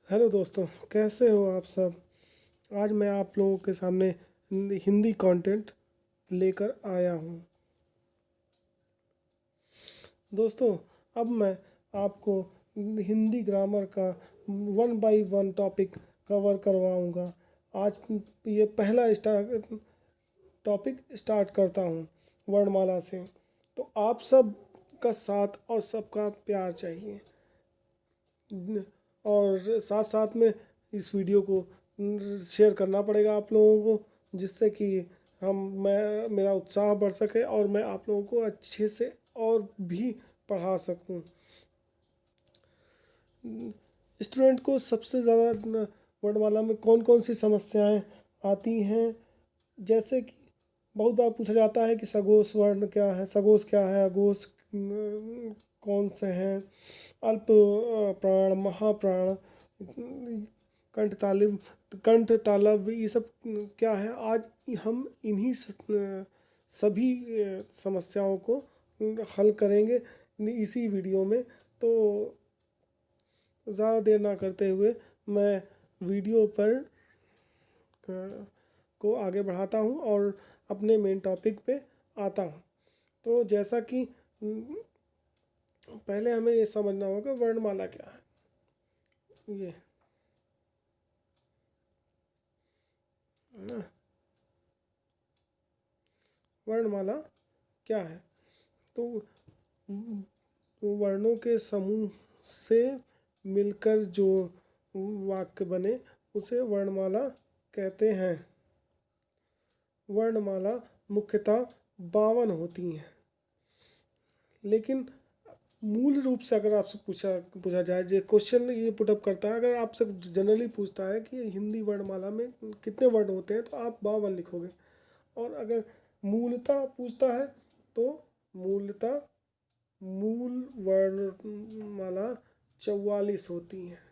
Hello दोस्तों, कैसे हो आप सब। आज मैं आप लोगों के सामने हिंदी कंटेंट लेकर आया हूँ। दोस्तों, अब मैं आपको हिंदी ग्रामर का one by one topic cover करवाऊँगा। आज ये पहला टॉपिक स्टार्ट करता हूँ वर्णमाला से। तो आप सब का साथ और सबका प्यार चाहिए, और साथ साथ में इस वीडियो को शेयर करना पड़ेगा आप लोगों को, जिससे कि मेरा उत्साह बढ़ सके और मैं आप लोगों को अच्छे से और भी पढ़ा सकूं। स्टूडेंट को सबसे ज़्यादा वर्णमाला में कौन कौन सी समस्याएं आती हैं, जैसे कि बहुत बार पूछा जाता है कि सगोश वर्ण क्या है, सगोश क्या है, अघोष कौन से हैं, अल्प प्राण, महाप्राण, कंठ तालिब, कंठ तालव्य, ये सब क्या है। आज हम इन्हीं सभी समस्याओं को हल करेंगे इसी वीडियो में। तो ज़्यादा देर ना करते हुए मैं वीडियो पर को आगे बढ़ाता हूँ और अपने मेन टॉपिक पे आता हूँ। तो जैसा कि पहले हमें ये समझना होगा वर्णमाला क्या है। ये ना, वर्णमाला क्या है। तो वर्णों के समूह से मिलकर जो वाक्य बने उसे वर्णमाला कहते हैं। वर्णमाला मुख्यतः 52 होती हैं, लेकिन मूल रूप से अगर आपसे पूछा पूछा जाए, जो क्वेश्चन ये पुटअप करता है, अगर आपसे जनरली पूछता है कि हिंदी वर्णमाला में कितने वर्ण होते हैं, तो आप 52 लिखोगे। और अगर मूलतः पूछता है तो मूलतः मूल वर्णमाला 44 होती हैं,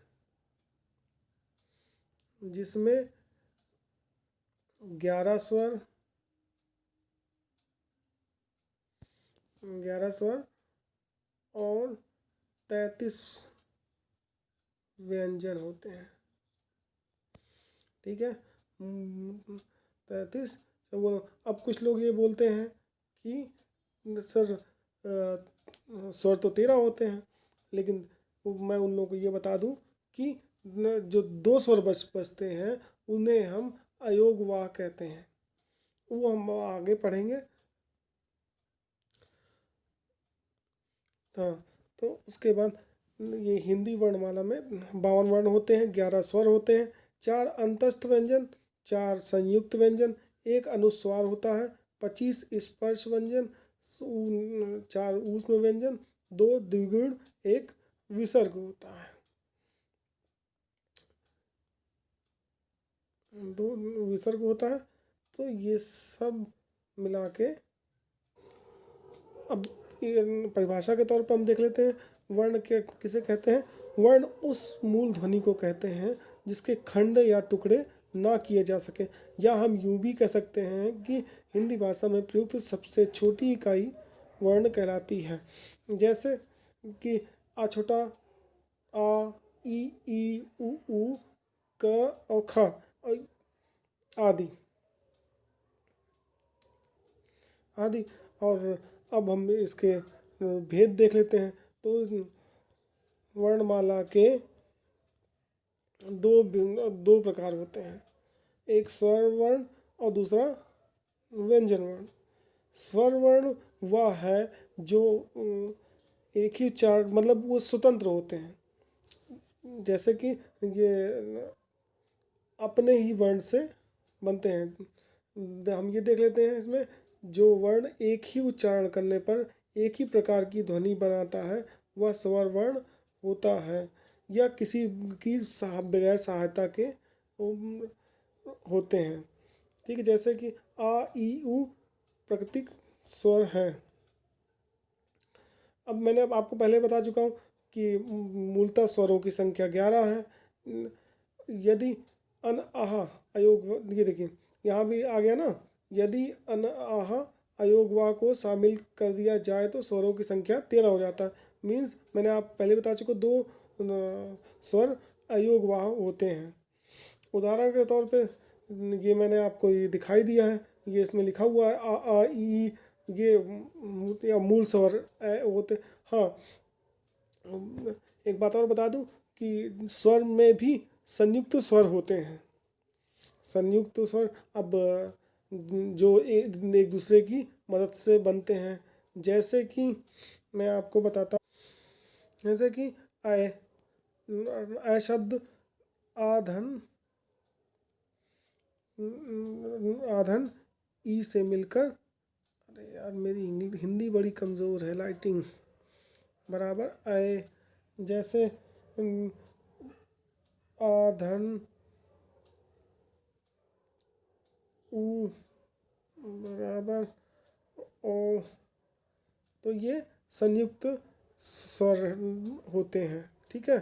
जिसमें 11 स्वर 11 स्वर और 33 व्यंजन होते हैं। ठीक है, 33। अब कुछ लोग ये बोलते हैं कि सर स्वर तो 13 होते हैं, लेकिन मैं उन लोगों को ये बता दूं कि जो 2 स्वर बचते हैं उन्हें हम अयोगवाह कहते हैं। वो हम आगे पढ़ेंगे। हाँ, तो उसके बाद ये हिंदी वर्णमाला में 52 वर्ण होते हैं, 11 स्वर होते हैं, 4 अंतस्थ व्यंजन, 4 संयुक्त व्यंजन, 1 अनुस्वार होता है, 25 स्पर्श व्यंजन, 4 ऊष्म व्यंजन, 2 द्विगुण, 1 विसर्ग होता है। 2 विसर्ग होता है। तो ये सब मिला के अब परिभाषा के तौर पर हम देख लेते हैं। वर्ण के किसे कहते हैं। वर्ण उस मूल ध्वनि को कहते हैं जिसके खंड या टुकड़े ना किए जा सके, या हम यूं भी कह सकते हैं कि हिंदी भाषा में प्रयुक्त सबसे छोटी इकाई वर्ण कहलाती है। जैसे कि आ छोटा, आ, ई, उ, क और ख आदि आदि। और अब हम इसके भेद देख लेते हैं। तो वर्णमाला के दो प्रकार होते हैं, एक स्वर वर्ण और दूसरा व्यंजन वर्ण। स्वर वर्ण वह है जो एक ही उच्चारण, मतलब वो स्वतंत्र होते हैं, जैसे कि ये अपने ही वर्ण से बनते हैं। हम ये देख लेते हैं इसमें, जो वर्ण एक ही उच्चारण करने पर एक ही प्रकार की ध्वनि बनाता है वह स्वर वर्ण होता है, या किसी की बगैर सहायता के होते हैं। ठीक है, जैसे कि आ, ई, उ प्राकृतिक स्वर है। अब मैंने आपको पहले बता चुका हूँ कि मूलतः स्वरों की संख्या 11 है। यदि अन, आह, अयोग, ये देखिए यहाँ भी आ गया ना, यदि अन, आह, अयोगवा को शामिल कर दिया जाए तो स्वरों की संख्या 13 हो जाता है। मीन्स मैंने आप पहले बता चुका, 2 स्वर अयोगवाह होते हैं। उदाहरण के तौर पे ये मैंने आपको ये दिखाई दिया है, ये इसमें लिखा हुआ है आ ई, ये या मूल स्वर होते। हाँ, एक बात और बता दूं कि स्वर में भी संयुक्त स्वर होते हैं। संयुक्त स्वर अब जो एक दूसरे की मदद से बनते हैं, जैसे कि मैं आपको बताता, जैसे कि आय आय शब्द आधन आधन ई से मिलकर, अरे यार मेरी हिंदी बड़ी कमज़ोर है, लाइटिंग बराबर आए, जैसे आधन ऊ बराबर ओ, तो ये संयुक्त स्वर होते हैं। ठीक है,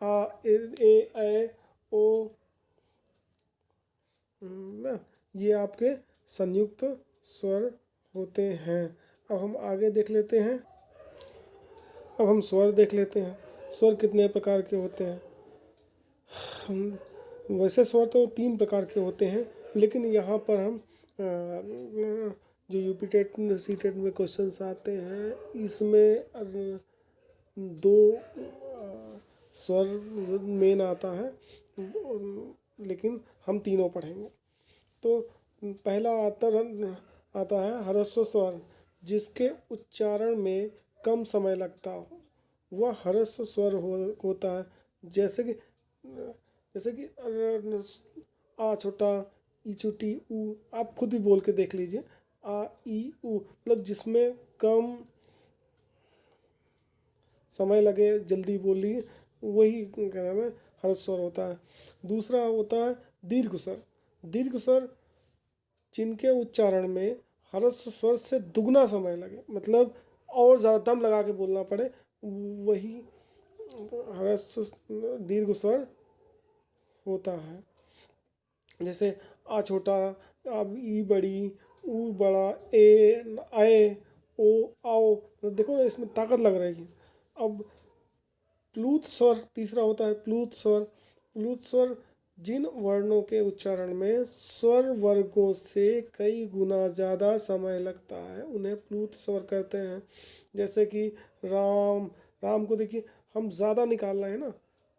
आ ए ओ ना, ये आपके संयुक्त स्वर होते हैं। अब हम आगे देख लेते हैं, अब हम स्वर देख लेते हैं। स्वर कितने प्रकार के होते हैं? वैसे स्वर तो 3 प्रकार के होते हैं, लेकिन यहाँ पर हम जो यूपी टेट सी टेट में क्वेश्चंस आते हैं, इसमें 2 स्वर मेन आता है, लेकिन हम तीनों पढ़ेंगे। तो पहला आता है ह्रस्व स्वर, जिसके उच्चारण में कम समय लगता हो, वह ह्रस्व स्वर होता है। जैसे कि आ छोटा, ई छोटी, ऊ, आप खुद भी बोल के देख लीजिए, आ ई ऊ, मतलब जिसमें कम समय लगे, जल्दी बोलिए, वही क्या नाम है, ह्रस्व स्वर होता है। दूसरा होता है दीर्घ स्वर। दीर्घ स्वर जिनके उच्चारण में ह्रस्व स्वर से दुगना समय लगे, मतलब और ज़्यादा दम लगा के बोलना पड़े, वही ह्रस्व दीर्घ स्वर होता है। जैसे आ छोटा, अब ई बड़ी, ऊ बड़ा, ए आए, ओ आओ, तो देखो ना इसमें ताकत लग रही है। अब प्लूत स्वर तीसरा होता है प्लूत स्वर। प्लूत स्वर जिन वर्णों के उच्चारण में स्वर वर्गों से कई गुना ज़्यादा समय लगता है, उन्हें प्लूत स्वर कहते हैं। जैसे कि राम, राम को देखिए हम ज़्यादा निकाल रहे हैं ना,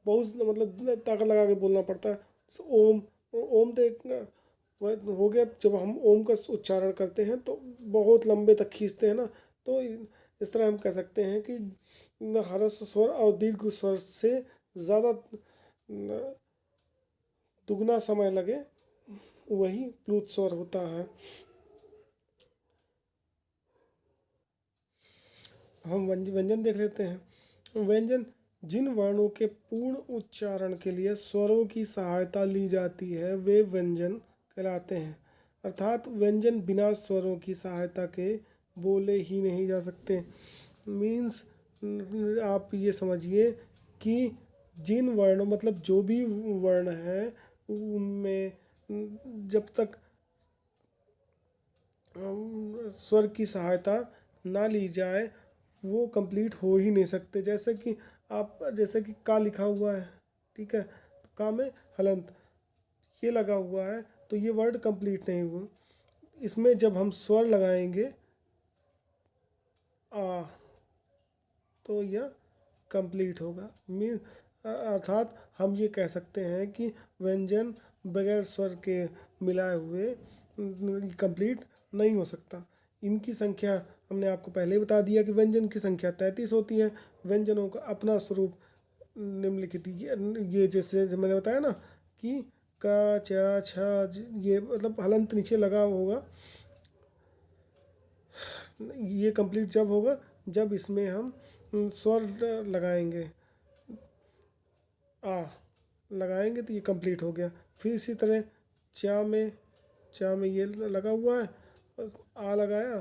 बहुत मतलब ताकत लगा के बोलना पड़ता है। ओम, ओम तो एक हो गया, जब हम ओम का उच्चारण करते हैं तो बहुत लंबे तक खींचते हैं ना, तो इस तरह हम कह सकते हैं कि ह्रस्व स्वर और दीर्घ स्वर से ज़्यादा दुगना समय लगे, वही प्लूत स्वर होता है। हम व्यंजन देख लेते हैं। व्यंजन जिन वर्णों के पूर्ण उच्चारण के लिए स्वरों की सहायता ली जाती है, वे व्यंजन कहलाते हैं। अर्थात व्यंजन बिना स्वरों की सहायता के बोले ही नहीं जा सकते। मीन्स आप ये समझिए कि जिन वर्णों, मतलब जो भी वर्ण है, उनमें जब तक स्वर की सहायता ना ली जाए, वो कंप्लीट हो ही नहीं सकते। जैसे कि आप, जैसे कि का लिखा हुआ है, ठीक है, तो का में हलंत ये लगा हुआ है, तो ये वर्ड कंप्लीट नहीं हुआ। इसमें जब हम स्वर लगाएंगे आ, तो यह कंप्लीट होगा। मीन अर्थात हम ये कह सकते हैं कि व्यंजन बगैर स्वर के मिलाए हुए कंप्लीट नहीं हो सकता। इनकी संख्या हमने आपको पहले ही बता दिया कि व्यंजन की संख्या 33 होती है। व्यंजनों का अपना स्वरूप निम्नलिखित ये जैसे मैंने बताया ना कि का, चा, छा, ये मतलब हलंत नीचे लगा होगा। ये कंप्लीट जब होगा जब इसमें हम स्वर लगाएंगे, आ लगाएंगे तो ये कंप्लीट हो गया। फिर इसी तरह चा में ये लगा हुआ है, आ लगाया,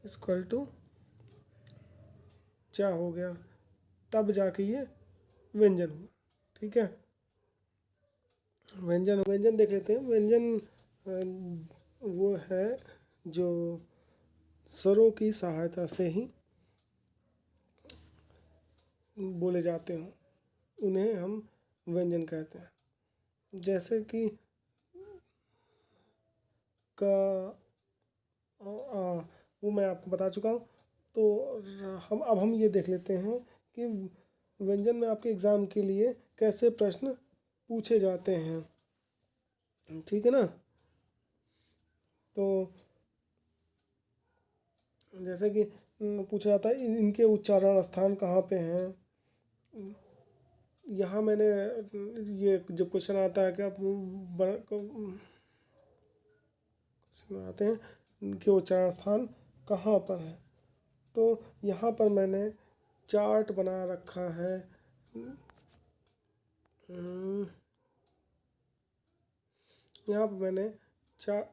इक्वल टू चा हो गया, तब जाके ये व्यंजन हुआ। ठीक है, व्यंजन देख लेते हैं। व्यंजन वो है जो स्वरों की सहायता से ही बोले जाते हैं, उन्हें हम व्यंजन कहते हैं। जैसे कि का वो मैं आपको बता चुका हूँ। तो हम ये देख लेते हैं कि व्यंजन में आपके एग्ज़ाम के लिए कैसे प्रश्न पूछे जाते हैं, ठीक है ना। तो जैसे कि पूछा जाता है इनके उच्चारण स्थान कहाँ पे हैं। यहाँ मैंने ये जो क्वेश्चन आता है कि आप आते हैं इनके उच्चारण स्थान कहाँ पर है, तो यहाँ पर मैंने चार्ट बना रखा है। यहाँ पर मैंने चार्ट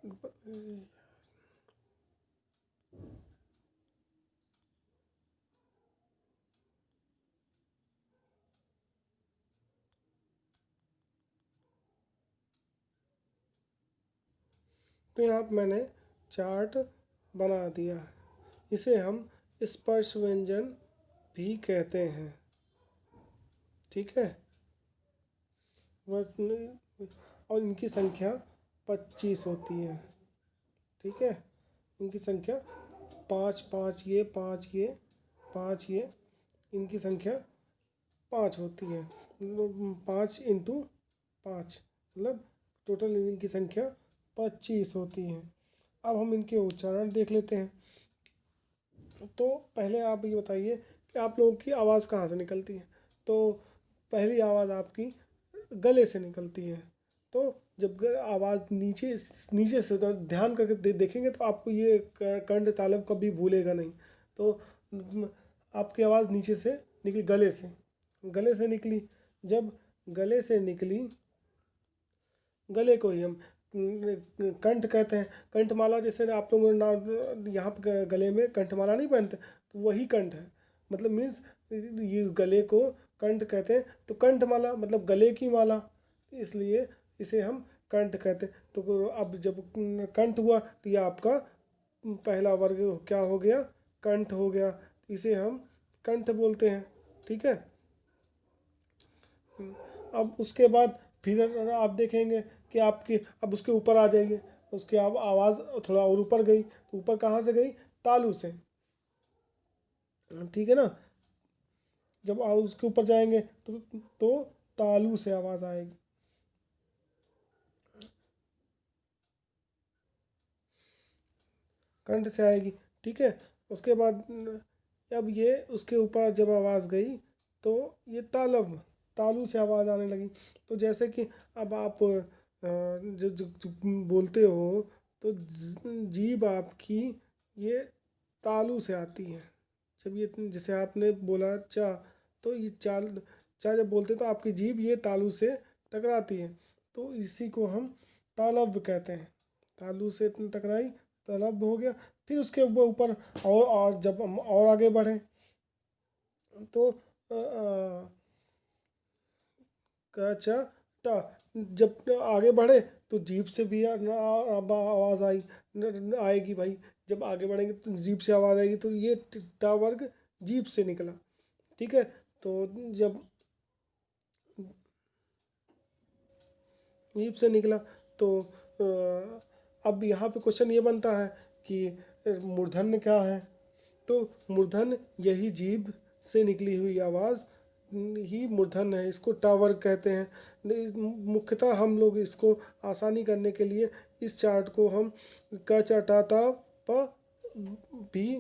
तो यहाँ पर मैंने चार्ट बना दिया है। इसे हम स्पर्श व्यंजन भी कहते हैं, ठीक है। बस और इनकी संख्या 25 होती है, ठीक है। इनकी संख्या 5 5 ये 5 ये 5 ये, इनकी संख्या 5 होती है। 5 इंटू 5 मतलब टोटल इनकी संख्या 25 होती है। अब हम इनके उच्चारण देख लेते हैं। तो पहले आप ये बताइए कि आप लोगों की आवाज़ कहाँ से निकलती है। तो पहली आवाज़ आपकी गले से निकलती है। तो जब आवाज़ नीचे नीचे से तो ध्यान करके देखेंगे तो आपको ये कंठ तालव कभी भूलेगा नहीं। तो आपकी आवाज़ नीचे से निकली, गले से निकली। जब गले से निकली, गले को ही हम कंठ कहते हैं। कंठमाला जैसे आप लोग यहाँ पे गले में कंठमाला नहीं पहनते, तो वही कंठ है। मतलब मीन्स ये गले को कंठ कहते हैं। तो कंठमाला मतलब गले की माला, इसलिए इसे हम कंठ कहते हैं। तो अब जब कंठ हुआ तो ये आपका पहला वर्ग क्या हो गया, कंठ हो गया। इसे हम कंठ बोलते हैं, ठीक है। अब उसके बाद फिर आप देखेंगे कि आपकी अब उसके ऊपर आ जाइए। उसकी आवाज़ थोड़ा और ऊपर गई, तो ऊपर कहाँ से गई, तालू से, ठीक है ना। जब उसके ऊपर जाएंगे तो तालू से आवाज़ आएगी, कंठ से आएगी, ठीक है। उसके बाद अब ये उसके ऊपर जब आवाज़ गई तो ये तालू से आवाज़ आने लगी। तो जैसे कि अब आप जो बोलते हो तो जीभ आपकी ये तालू से आती है। जब ये जैसे आपने बोला चा, तो ये चा जब बोलते तो आपकी जीभ ये तालू से टकराती है। तो इसी को हम तालव्य कहते हैं। तालू से टकराई, तालव्य हो गया। फिर उसके ऊपर और जब हम और आगे बढ़े तो चा टा, जब आगे बढ़े तो जीभ से भी आवाज़ आएगी भाई। जब आगे बढ़ेंगे तो जीभ से आवाज़ आएगी। तो ये टा वर्ग जीभ से निकला, ठीक है। तो जब जीभ से निकला तो अब यहाँ पे क्वेश्चन ये बनता है कि मूर्धन्य क्या है। तो मूर्धन्य यही जीभ से निकली हुई आवाज़ ही मूर्धन्य है। इसको टा वर्ग कहते हैं। मुख्यतः हम लोग इसको आसानी करने के लिए इस चार्ट को हम क च टा ता प भी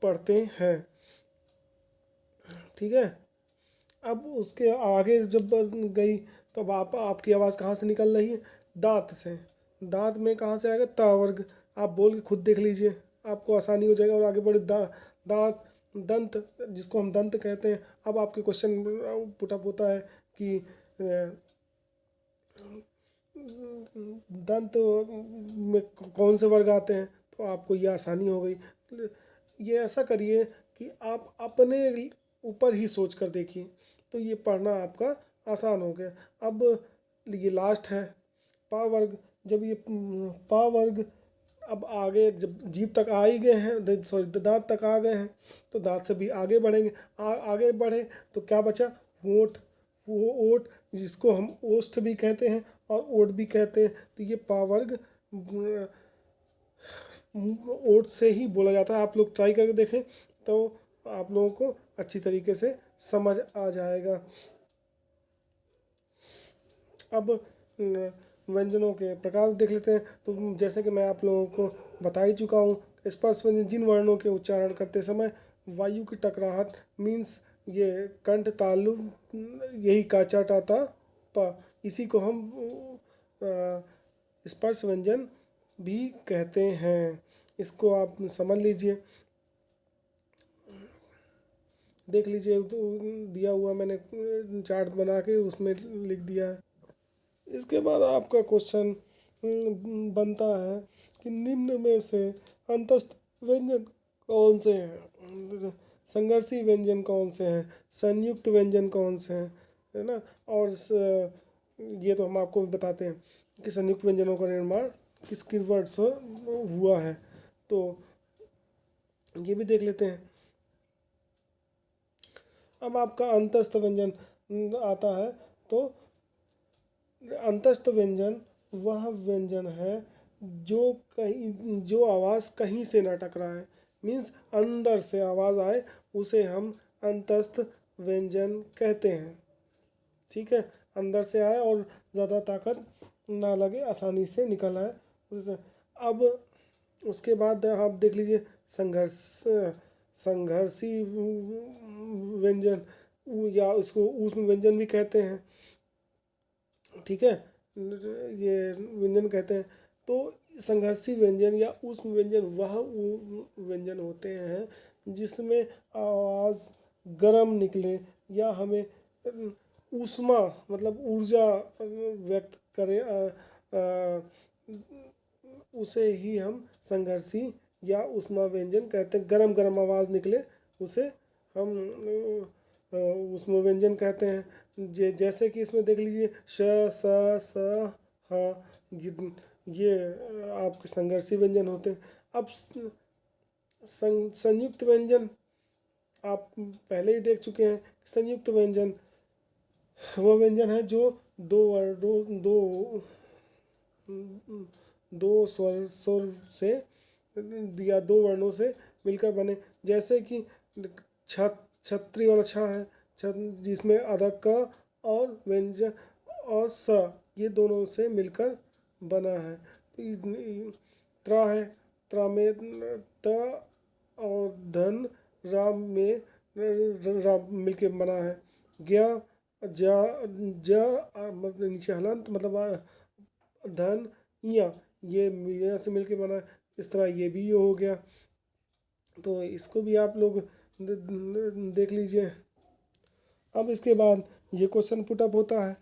पढ़ते हैं, ठीक है। अब उसके आगे जब गई तो अब आपकी आवाज़ कहाँ से निकल रही है, दांत से। दांत में कहाँ से आएगा, ता वर्ग। आप बोल के खुद देख लीजिए, आपको आसानी हो जाएगा। और आगे बढ़े दांत, दंत, जिसको हम दंत कहते हैं। अब आपके क्वेश्चन पुटअप होता है कि दंत में कौन से वर्ग आते हैं, तो आपको ये आसानी हो गई। ये ऐसा करिए कि आप अपने ऊपर ही सोच कर देखिए, तो ये पढ़ना आपका आसान हो गया। अब ये लास्ट है पा वर्ग। जब ये पा वर्ग अब आगे जब जीभ तक आ ही गए हैं, सॉरी दांत तक आ गए हैं, तो दांत से भी आगे बढ़ेंगे। आगे बढ़े तो क्या बचा, होंठ। वो ओट जिसको हम ओष्ठ भी कहते हैं और ओट भी कहते हैं, तो ये पा वर्ग ओट से ही बोला जाता है। आप लोग ट्राई करके देखें तो आप लोगों को अच्छी तरीके से समझ आ जाएगा। अब व्यंजनों के प्रकार देख लेते हैं। तो जैसे कि मैं आप लोगों को बता ही चुका हूँ, स्पर्श व्यंजन जिन वर्णों के उच्चारण करते समय वायु की टकराहट मीन्स ये कंठ तालु, यही काचा टाता पा, इसी को हम स्पर्श व्यंजन भी कहते हैं। इसको आप समझ लीजिए, देख लीजिए, तो दिया हुआ मैंने चार्ट बना के उसमें लिख दिया है। इसके बाद आपका क्वेश्चन बनता है कि निम्न में से अंतस्थ व्यंजन कौन से हैं, संघर्षी व्यंजन कौन से हैं, संयुक्त व्यंजन कौन से हैं, है ना। और ये तो हम आपको बताते हैं कि संयुक्त व्यंजनों का निर्माण किस किस वर्ड से हुआ है, तो ये भी देख लेते हैं। अब आपका अंतस्थ व्यंजन आता है, तो अंतस्थ व्यंजन वह व्यंजन है जो आवाज़ कहीं से ना टकराए, मीन्स अंदर से आवाज़ आए, उसे हम अंतस्थ व्यंजन कहते हैं। ठीक है, अंदर से आए और ज़्यादा ताकत ना लगे, आसानी से निकल आए उससे। अब उसके बाद आप देख लीजिए संघर्षी व्यंजन, या उसको ऊष्म व्यंजन भी कहते हैं। ठीक है, ये व्यंजन कहते हैं। तो संघर्षी व्यंजन या ऊष्म व्यंजन वह व्यंजन होते हैं जिसमें आवाज़ गर्म निकले या हमें ऊष्मा मतलब ऊर्जा व्यक्त करे, उसे ही हम संघर्षी या ऊष्मा व्यंजन कहते हैं। गरम गरम आवाज़ निकले उसे हम ऊष्मा व्यंजन कहते हैं। जैसे कि इसमें देख लीजिए श स स ह, ये आपके संघर्षी व्यंजन होते हैं। अब संयुक्त व्यंजन आप पहले ही देख चुके हैं। संयुक्त व्यंजन वह व्यंजन है जो दो वर्णों दो स्वर से या दो वर्णों से मिलकर बने। जैसे कि छत्री वाला छ है, जिसमें अदक क और व्यंजन और स, ये दोनों से मिलकर बना है। तो त्रा है, त्रा में त और धन राम में राम मिलके बना है। ज्ञा जा मतलब नीचे हलंत मतलब धन या, ये यहाँ से मिलके बना है। इस तरह ये भी ये हो गया, तो इसको भी आप लोग देख लीजिए। अब इसके बाद ये क्वेश्चन पुटअप होता है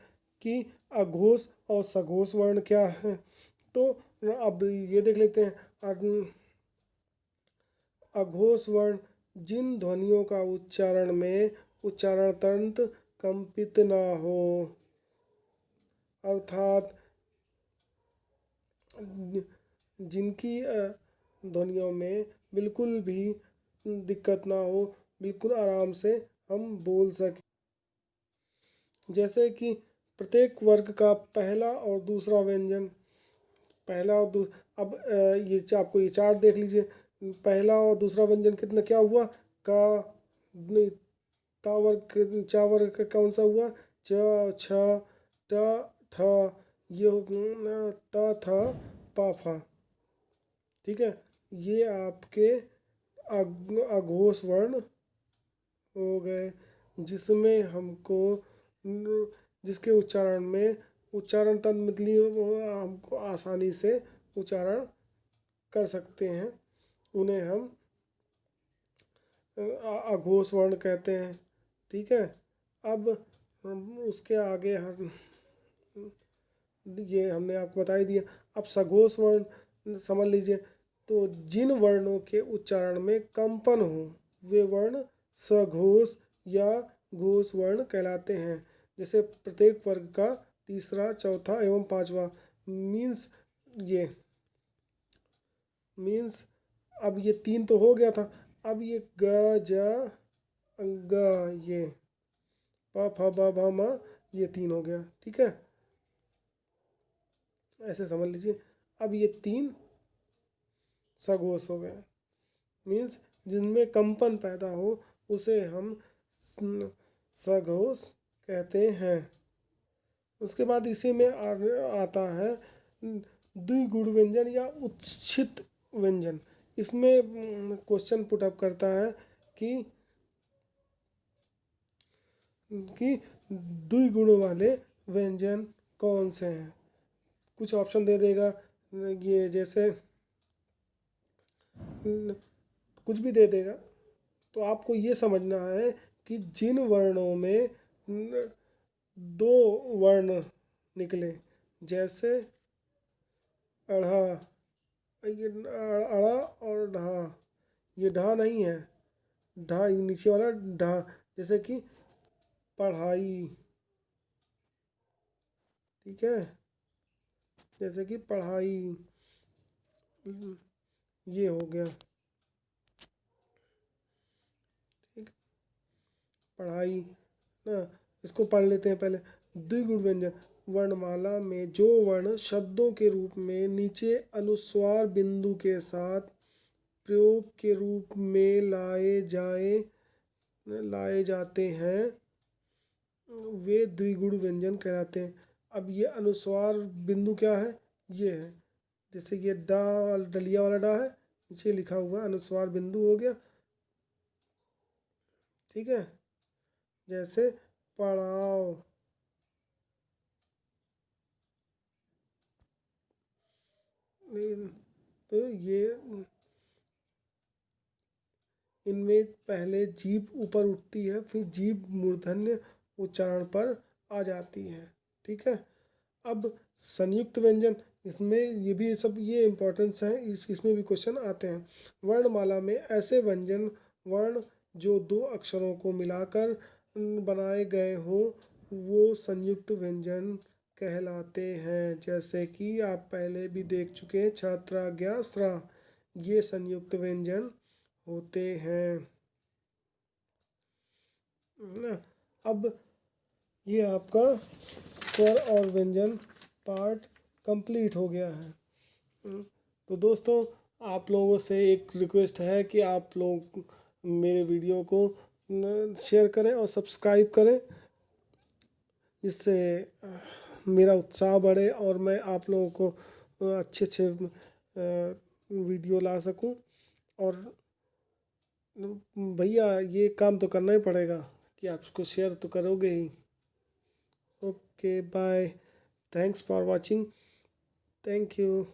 कि अघोष और सघोष वर्ण क्या है। तो अब ये देख लेते हैं। अघोष वर्ण जिन ध्वनियों का उच्चारण में उच्चारण तंत्र कंपित ना हो, अर्थात जिनकी ध्वनियों में बिल्कुल भी दिक्कत ना हो, बिल्कुल आराम से हम बोल सकें। जैसे कि प्रत्येक वर्ग का पहला और दूसरा व्यंजन, पहला और अब ये आपको ये चार्ट देख लीजिए। पहला और दूसरा व्यंजन कितना क्या हुआ, का ता वर्ग चा वर्ग का कौन सा हुआ, च छ ट ठ, ये त थ पा फा। ठीक है, ये आपके अघोष वर्ण हो गए, जिसमें हमको जिसके उच्चारण में उच्चारण तंत्र मतलब हमको आसानी से उच्चारण कर सकते हैं, उन्हें हम अघोष वर्ण कहते हैं। ठीक है, अब उसके आगे हम ये हमने आपको बता ही दिया। अब सघोष वर्ण समझ लीजिए। तो जिन वर्णों के उच्चारण में कंपन हो वे वर्ण सघोष या घोष वर्ण कहलाते हैं। जैसे प्रत्येक वर्ग का तीसरा, चौथा एवं पांचवा मीन्स अब ये तीन तो हो गया था। अब ये ग ज ग, ये प फ ब भ म, ये 3 हो गया, ठीक है, ऐसे समझ लीजिए। अब ये 3 सघोष हो गए, मीन्स जिनमें कंपन पैदा हो उसे हम सघोष कहते हैं। उसके बाद इसी में आता है द्विगुण व्यंजन या उच्छित व्यंजन। इसमें क्वेश्चन पुटअप करता है कि द्विगुण वाले व्यंजन कौन से हैं। कुछ ऑप्शन दे देगा, ये जैसे कुछ भी दे देगा, तो आपको ये समझना है कि जिन वर्णों में 2 वर्ण निकले, जैसे अढ़ा, ये अड़ा और ढा, ये ढा नहीं है, ढा नीचे वाला ढा, जैसे कि पढ़ाई, ठीक है, जैसे कि पढ़ाई, ये हो गया, ठीक, पढ़ाई ना। इसको पढ़ लेते हैं पहले। द्विगुण व्यंजन, वर्णमाला में जो वर्ण शब्दों के रूप में नीचे अनुस्वार बिंदु के साथ प्रयोग के रूप में लाए जाते हैं वे द्विगुण व्यंजन कहलाते हैं। अब ये अनुस्वार बिंदु क्या है, ये है, जैसे ये डा, डलिया वाला डा है, नीचे लिखा हुआ अनुस्वार बिंदु हो गया, ठीक है, जैसे पढ़ाओ, तो ये इनमें पहले जीभ ऊपर उठती है, फिर जीभ मूर्धन्य उच्चारण पर आ जाती है, ठीक है। अब संयुक्त व्यंजन, इसमें ये भी सब ये इम्पोर्टेंस है, इसमें भी क्वेश्चन आते हैं। वर्णमाला में ऐसे व्यंजन वर्ण जो 2 अक्षरों को मिलाकर बनाए गए हों वो संयुक्त व्यंजन कहलाते हैं। जैसे कि आप पहले भी देख चुके हैं, छात्राज्ञा स्रा, ये संयुक्त व्यंजन होते हैं ना। अब ये आपका स्वर और व्यंजन पार्ट कंप्लीट हो गया है। तो दोस्तों, आप लोगों से एक रिक्वेस्ट है कि आप लोग मेरे वीडियो को शेयर करें और सब्सक्राइब करें, जिससे मेरा उत्साह बढ़े और मैं आप लोगों को अच्छे अच्छे वीडियो ला सकूं। और भैया ये काम तो करना ही पड़ेगा कि आप उसको शेयर तो करोगे ही। Okay bye, thanks for watching, thank you.